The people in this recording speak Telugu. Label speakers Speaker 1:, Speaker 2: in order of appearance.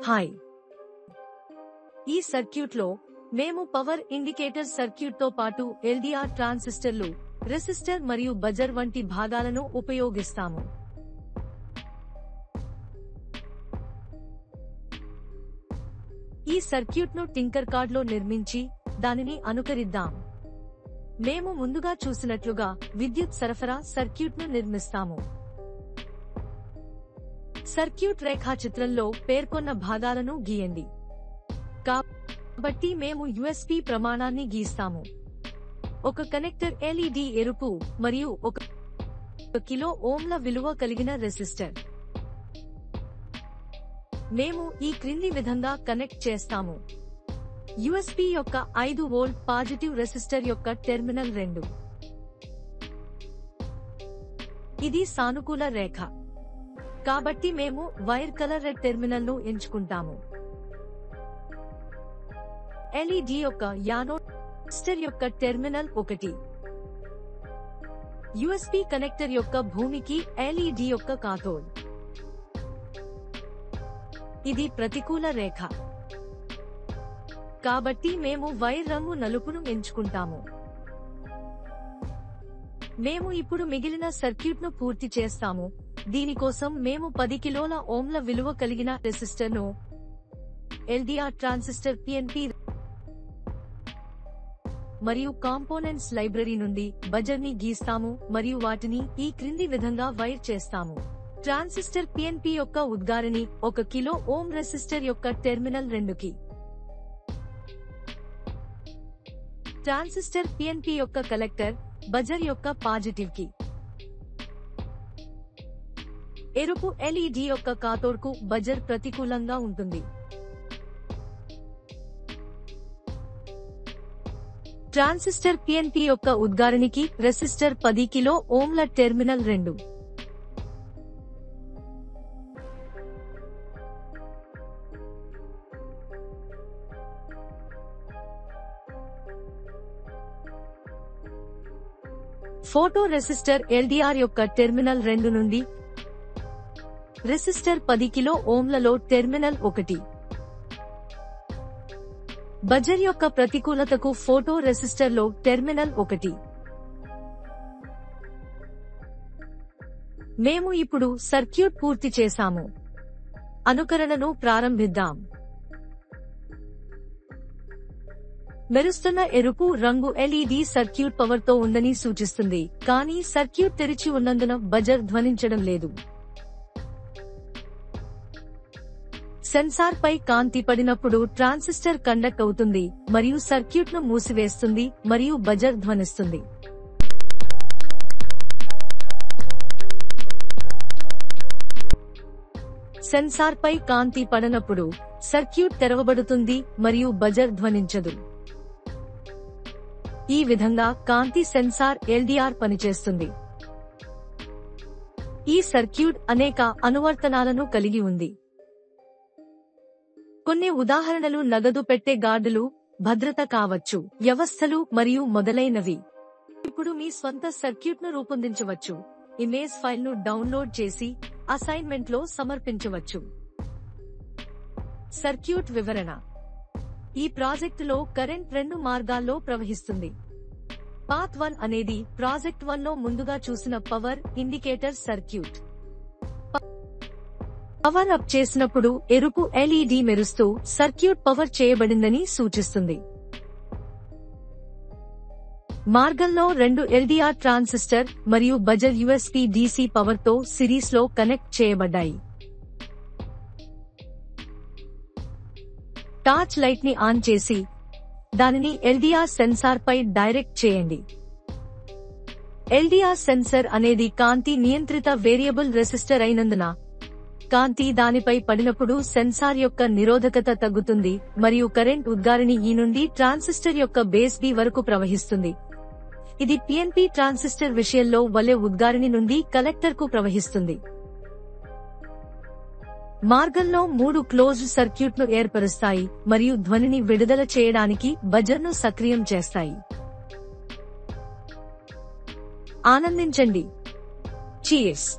Speaker 1: హాయ్. ఈ సర్క్యూట్లో మేము పవర్ ఇండికేటర్ సర్క్యూట్ తో పాటు ఎల్డిఆర్ ట్రాన్సిస్టర్లు, రెసిస్టర్ మరియు బజర్ వంటి భాగాలను ఉపయోగిస్తాము. ఈ సర్క్యూట్ను టింకర్కార్డ్ లో నిర్మించి దానిని అనుకరిద్దాం. మేము ముందుగా చూసినట్లుగా విద్యుత్ సరఫరా సర్క్యూట్ను నిర్మిస్తాము. సర్క్యూట్ రేఖాచిత్రంలో పేర్కొన్న భాగాలను గీయండి. కాబట్టి మేము యుఎస్పి ప్రమాణాన్ని గీస్తాము. ఒక కనెక్టర్ ఎల్ఈడి ఎరుపు మరియు 1 కిలో ఓంల విలువ కలిగిన రెసిస్టర్. మేము ఈ క్రింది విధంగా కనెక్ట్ చేస్తాము. యుఎస్పి యొక్క 5 వోల్ట్ పాజిటివ్ రెసిస్టర్ యొక్క టెర్మినల్ 2. ఇది సానుకూల రేఖ కాబట్టి మేము వైర్ కలర్ రెడ్ టెర్మినల్ ను ఎంచుకుంటాము. ఎల్ఈడి యొక్క యానోడ్, రెసిస్టర్ యొక్క టెర్మినల్ 1. యుఎస్పి కనెక్టర్ యొక్క భూమికి ఎల్ఈడి యొక్క కాథోడ్. ఇది ప్రతికూల రేఖ కాబట్టి మేము వైర్ రంగు నలుపును ఎంచుకుంటాము. మేము ఇప్పుడు మిగిలిన సర్క్యూట్ను పూర్తి చేస్తాము. దీనికోసం మేము 10 కిలోల ఓంల విలువ కలిగిన రెసిస్టర్ను, ఎల్డిఆర్ ట్రాన్సిస్టర్ పిఎన్పి మరియు కాంపోనెంట్స్ లైబ్రరీ నుండి బజర్ని గీస్తాము మరియు వాటిని ఈ క్రింది విధంగా వైర్ చేస్తాము. ట్రాన్సిస్టర్ పిఎన్పి యొక్క ఉద్గారిణి 1 కిలో ఓం రెసిస్టర్ యొక్క టెర్మినల్ 2కి. ట్రాన్సిస్టర్ పిఎన్పి యొక్క కలెక్టర్ బజర్ యొక్క పాజిటివ్ కి. ఎరుపు ఎల్ఈడి యొక్క కాథోడ్ కు బజర్ ప్రతికూలంగా ఉంటుంది. ట్రాన్సిస్టర్ పిఎన్పి యొక్క ఉద్గారిణికి రెసిస్టర్ 10 కిలో ఓంల టెర్మినల్ 2. ఫోటో రెసిస్టర్ ఎల్డిఆర్ యొక్క టెర్మినల్ 2 నుండి రెసిస్టర్ 10 కిలో ఓంలలో టెర్మినల్ 1. బజర్ యొక్క ప్రతికూలతకు ఫోటో రెసిస్టర్లో టెర్మినల్ 1. మేము ఇప్పుడు సర్క్యూట్ పూర్తి చేశాము. అనుకరణను ప్రారంభిద్దాం. మెరుస్తున్న ఎరుపు రంగు ఎల్ఈడి సర్క్యూట్ పవర్ తో ఉందని సూచిస్తుంది, కానీ సర్క్యూట్ తెరిచి ఉన్నందున బజర్ ధ్వనించడం లేదు. సెన్సార్ పై కాంతి పడినప్పుడు ట్రాన్సిస్టర్ కండక్ట్ అవుతుంది మరియు సర్క్యూట్ను మూసివేస్తుంది మరియు బజర్ ధ్వనిస్తుంది. సెన్సార్ పై కాంతి పడనప్పుడు సర్క్యూట్ తెరవబడుతుంది మరియు బజర్ ధ్వనించదు. ఈ విధంగా కాంతి సెన్సార్ ఎల్డిఆర్ పనిచేస్తుంది. ఈ సర్క్యూట్ అనేక అనువర్తనాలను కలిగి ఉంది. కొన్ని ఉదాహరణలు నగదు పెట్టే గార్డులు, భద్రత కావచ్చు, వ్యవస్థలు మరియు మొదలైనవి. ఇప్పుడు మీ స్వంత సర్క్యూట్ను రూపొందించవచ్చు. ఇమేజ్ ఫైల్ను డౌన్లోడ్ చేసి అసైన్మెంట్లో సమర్పించవచ్చు. సర్క్యూట్ వివరణ. ఈ ప్రాజెక్టులో కరెంట్ 2 మార్గాల్లో ప్రవహిస్తుంది. పాత్ 1 అనేది ప్రాజెక్ట్ 1 లో ముందుగా చూసిన power indicator circuit. Power up చేసినప్పుడు ఎరుపు ఎల్ఈడి మెరుస్తూ సర్క్యూట్ పవర్ చేయబడిందని సూచిస్తుంది. మార్గంలో 2 ఎల్డిఆర్ ట్రాన్సిస్టర్ మరియు బజర్ యుఎస్పి డిసి పవర్ తో సిరీస్ లో కనెక్ట్ చేయబడ్డాయి. టార్చ్ లైట్ ని ఆన్ చేసి దానిని ఎల్డిఆర్ సెన్సార్ పై డైరెక్ట్ చేయండి. ఎల్డిఆర్ సెన్సర్ అనేది కాంతి నియంత్రిత వేరియబుల్ రెసిస్టర్ అయినందున కాంతి దానిపై పడినప్పుడు సెన్సార్ యొక్క నిరోధకత తగ్గుతుంది మరియు కరెంట్ ఉద్గారిణి ఈ నుండి ట్రాన్సిస్టర్ యొక్క బేస్ బి వరకు ప్రవహిస్తుంది. ఇది పిఎన్పి ట్రాన్సిస్టర్ విషయంలో వలె ఉద్గారిణి నుండి కలెక్టర్ కు ప్రవహిస్తుంది. మార్గంలో 3 క్లోజ్డ్ సర్క్యూట్ను ఏర్పరుస్తాయి మరియు ధ్వనిని విడుదల చేయడానికి బజర్ను సక్రియం చేస్తాయి. ఆనందించండి. చీర్స్.